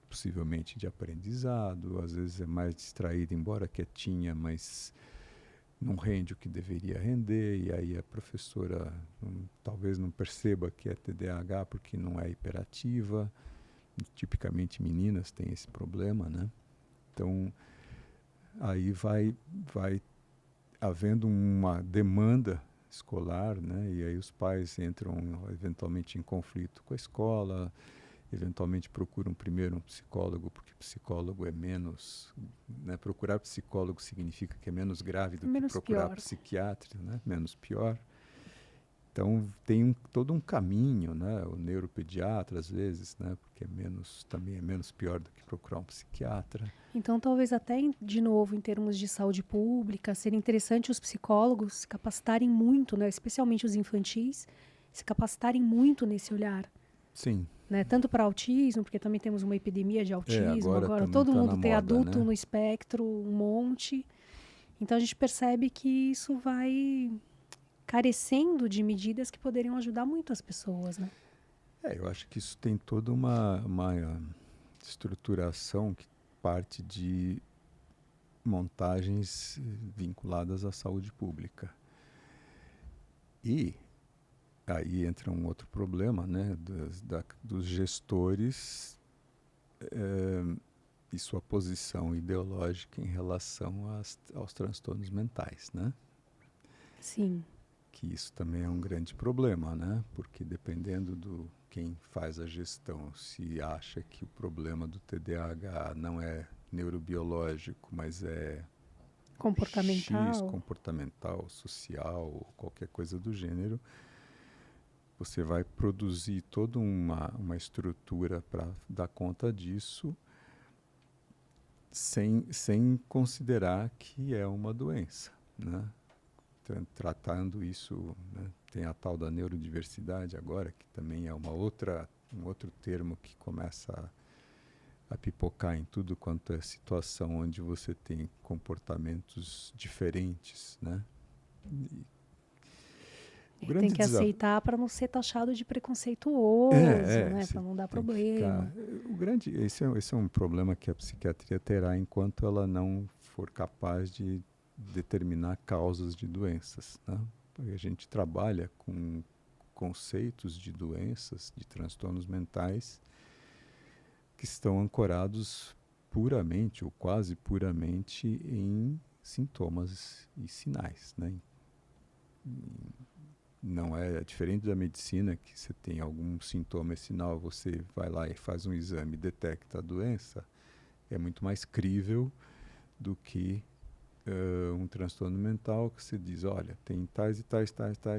possivelmente de aprendizado, às vezes é mais distraída, embora quietinha, mas não rende o que deveria render, e aí a professora talvez não perceba que é TDAH porque não é hiperativa. Tipicamente meninas têm esse problema, né? Então, aí vai havendo uma demanda escolar, né? E aí os pais entram eventualmente em conflito com a escola, eventualmente procuram primeiro um psicólogo, porque psicólogo é menos, né? Procurar psicólogo significa que é menos grave do que procurar psiquiatra, né? Menos pior. Então tem todo um caminho, né? O neuropediatra às vezes, né? Porque também é menos pior do que procurar um psiquiatra. Então talvez até de novo em termos de saúde pública seria interessante os psicólogos se capacitarem muito, né? Especialmente os infantis, se capacitarem muito nesse olhar. Sim. Né? Tanto para autismo, porque também temos uma epidemia de autismo agora todo mundo tem moda, adulto, né? No espectro, um monte. Então a gente percebe que isso vai carecendo de medidas que poderiam ajudar muito as pessoas, né? Eu acho que isso tem toda uma estruturação que parte de montagens vinculadas à saúde pública. E aí entra um outro problema, né, dos gestores e sua posição ideológica em relação aos transtornos mentais, né? Sim. Que isso também é um grande problema, né? Porque dependendo do quem faz a gestão, se acha que o problema do TDAH não é neurobiológico, mas é X, Comportamental. comportamental, social, ou qualquer coisa do gênero, você vai produzir toda uma estrutura para dar conta disso, sem considerar que é uma doença, né? Tratando isso, né? Tem a tal da neurodiversidade agora, que também é um outro termo que começa a pipocar em tudo quanto é situação onde você tem comportamentos diferentes, né? E o Tem grande que desafio aceitar para não ser taxado de preconceituoso, né? você Para não dar tem que ficar. problema. Esse é um problema que a psiquiatria terá enquanto ela não for capaz de determinar causas de doenças, né? Porque a gente trabalha com conceitos de doenças, de transtornos mentais, que estão ancorados puramente ou quase puramente em sintomas e sinais, né? Não é diferente da medicina, que você tem algum sintoma e sinal, você vai lá e faz um exame e detecta a doença, é muito mais crível do que um transtorno mental que você diz, olha, tem tais e tais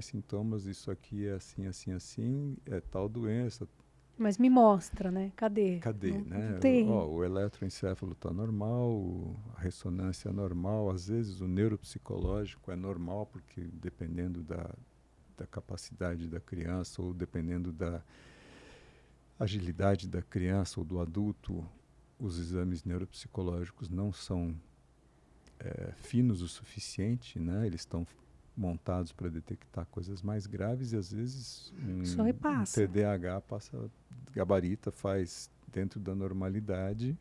sintomas, isso aqui é assim, assim, assim, é tal doença. Mas me mostra, né? Cadê? Cadê, Não né? tem. O eletroencefalo está normal, a ressonância é normal, às vezes o neuropsicológico é normal, porque dependendo da capacidade da criança ou dependendo da agilidade da criança ou do adulto, os exames neuropsicológicos não são finos o suficiente, né? Eles estão montados para detectar coisas mais graves e às vezes Só um repassa. TDAH gabarita, faz dentro da normalidade.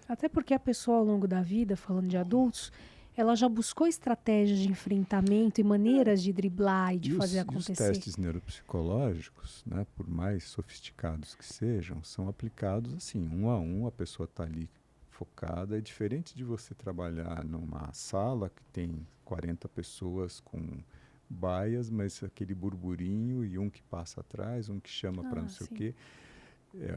Até porque a pessoa, ao longo da vida, falando de adultos, ela já buscou estratégias de enfrentamento e maneiras de driblar e de fazer E os acontecer. testes neuropsicológicos, né, por mais sofisticados que sejam, são aplicados assim, um a um, a pessoa está ali focada. É diferente de você trabalhar numa sala que tem 40 pessoas com baias, mas aquele burburinho e um que passa atrás, um que chama para não Ah, sei o sim. quê.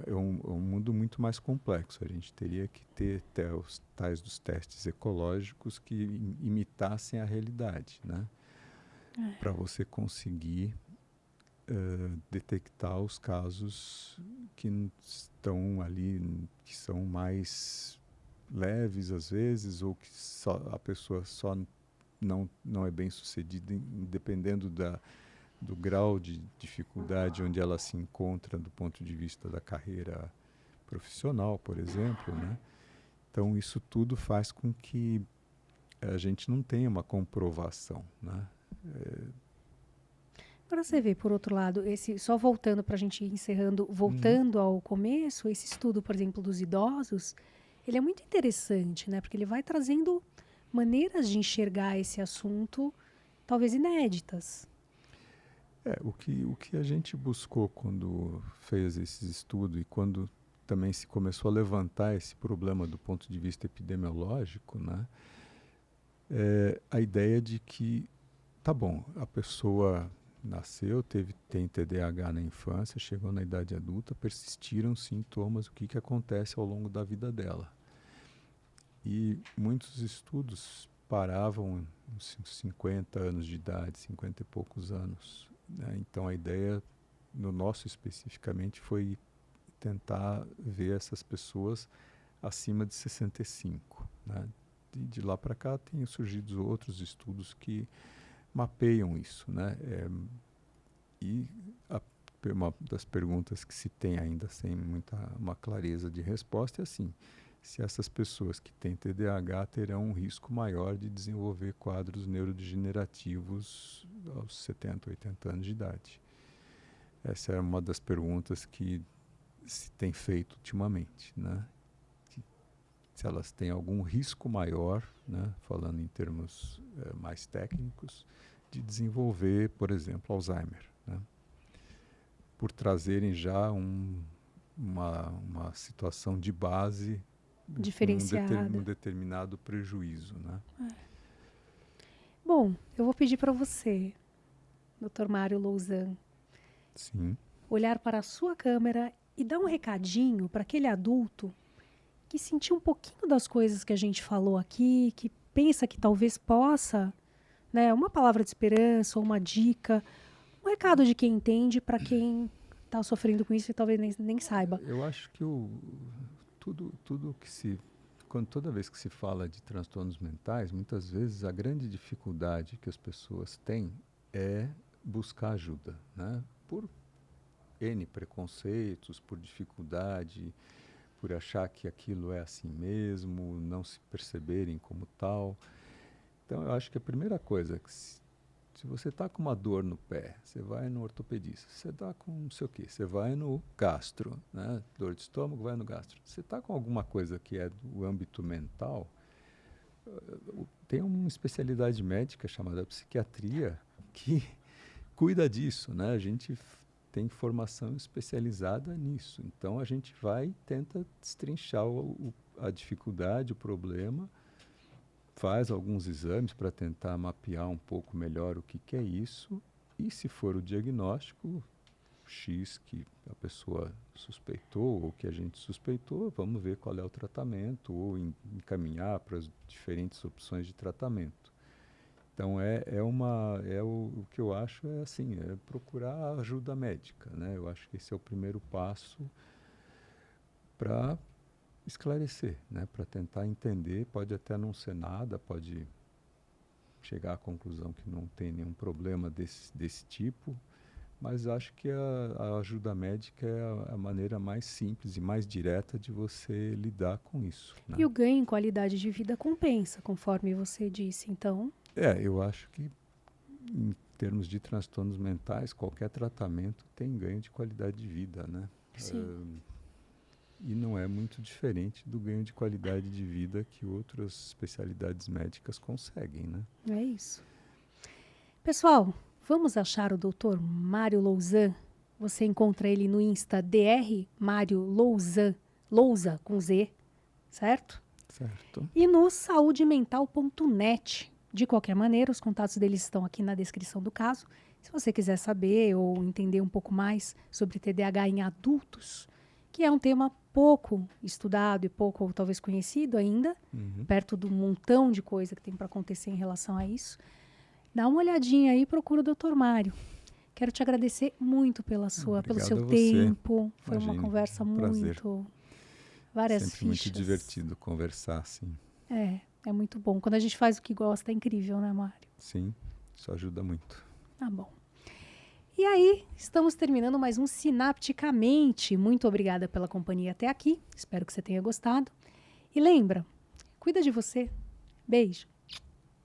É um mundo muito mais complexo. A gente teria que ter os tais dos testes ecológicos que imitassem a realidade, né? Para você conseguir detectar os casos que estão ali, que são mais leves às vezes, ou que a pessoa só não é bem sucedida, dependendo do grau de dificuldade onde ela se encontra do ponto de vista da carreira profissional, por exemplo, né? Então isso tudo faz com que a gente não tenha uma comprovação, né? Para você ver, por outro lado, só voltando para a gente ir encerrando, Uhum. voltando ao começo, esse estudo, por exemplo, dos idosos, ele é muito interessante, né? Porque ele vai trazendo maneiras de enxergar esse assunto, talvez inéditas. O que a gente buscou quando fez esse estudo e quando também se começou a levantar esse problema do ponto de vista epidemiológico, né? É a ideia de que, tá bom, a pessoa nasceu, tem TDAH na infância, chegou na idade adulta, persistiram sintomas, o que acontece ao longo da vida dela. E muitos estudos paravam uns 50 anos de idade, 50 e poucos anos, né? Então a ideia, no nosso especificamente, foi tentar ver essas pessoas acima de 65, né? De lá para cá tem surgido outros estudos que mapeiam isso, né? E uma das perguntas que se tem ainda sem uma clareza de resposta é assim: se essas pessoas que têm TDAH terão um risco maior de desenvolver quadros neurodegenerativos aos 70, 80 anos de idade. Essa é uma das perguntas que se tem feito ultimamente, né? Se elas têm algum risco maior, né, falando em termos mais técnicos, de desenvolver, por exemplo, Alzheimer, né? Por trazerem já uma situação de base com Diferenciada. um determinado prejuízo, né? Bom, eu vou pedir para você, Dr. Mário Louzan, Sim. olhar para a sua câmera e dar um recadinho para aquele adulto que sentiu um pouquinho das coisas que a gente falou aqui, que pensa que talvez possa, né, uma palavra de esperança ou uma dica, um recado de quem entende para quem está sofrendo com isso e talvez nem saiba. Eu acho que tudo que toda vez que se fala de transtornos mentais, muitas vezes a grande dificuldade que as pessoas têm é buscar ajuda, né? Por N preconceitos, por dificuldade, por achar que aquilo é assim mesmo, não se perceberem como tal. Então, eu acho que a primeira coisa, se você está com uma dor no pé, você vai no ortopedista. Se você está com não sei o quê, você vai no gastro, né? Dor de estômago, vai no gastro. Se você está com alguma coisa que é do âmbito mental, tem uma especialidade médica chamada psiquiatria que cuida disso, né? A gente tem formação especializada nisso. Então, a gente vai e tenta destrinchar a dificuldade, o problema, faz alguns exames para tentar mapear um pouco melhor o que é isso, e se for o diagnóstico X que a pessoa suspeitou ou que a gente suspeitou, vamos ver qual é o tratamento ou encaminhar para as diferentes opções de tratamento. Então o que eu acho é assim, é procurar ajuda médica, né? Eu acho que esse é o primeiro passo para esclarecer, né? Para tentar entender, pode até não ser nada, pode chegar à conclusão que não tem nenhum problema desse tipo, mas acho que a ajuda médica é a maneira mais simples e mais direta de você lidar com isso, né? E o ganho em qualidade de vida compensa, conforme você disse, então. Eu acho que em termos de transtornos mentais, qualquer tratamento tem ganho de qualidade de vida, né? Sim. E não é muito diferente do ganho de qualidade de vida que outras especialidades médicas conseguem, né? É isso. Pessoal, vamos achar o Dr. Mário Louzan. Você encontra ele no Insta Dr. Mário Louzan, Louza com Z, certo? Certo. E no saudemental.net. De qualquer maneira, os contatos deles estão aqui na descrição do caso. Se você quiser saber ou entender um pouco mais sobre TDAH em adultos, que é um tema pouco estudado e pouco, ou talvez, conhecido ainda, perto do montão de coisa que tem para acontecer em relação a isso, dá uma olhadinha aí e procura o Dr. Mário. Quero te agradecer muito pelo seu tempo. Foi uma conversa muito... Várias Sempre fichas. muito divertido conversar, assim. É muito bom. Quando a gente faz o que gosta, é incrível, né, Mário? Sim, isso ajuda muito. Tá bom. E aí, estamos terminando mais um Sinapticamente. Muito obrigada pela companhia até aqui. Espero que você tenha gostado. E lembra, cuida de você. Beijo.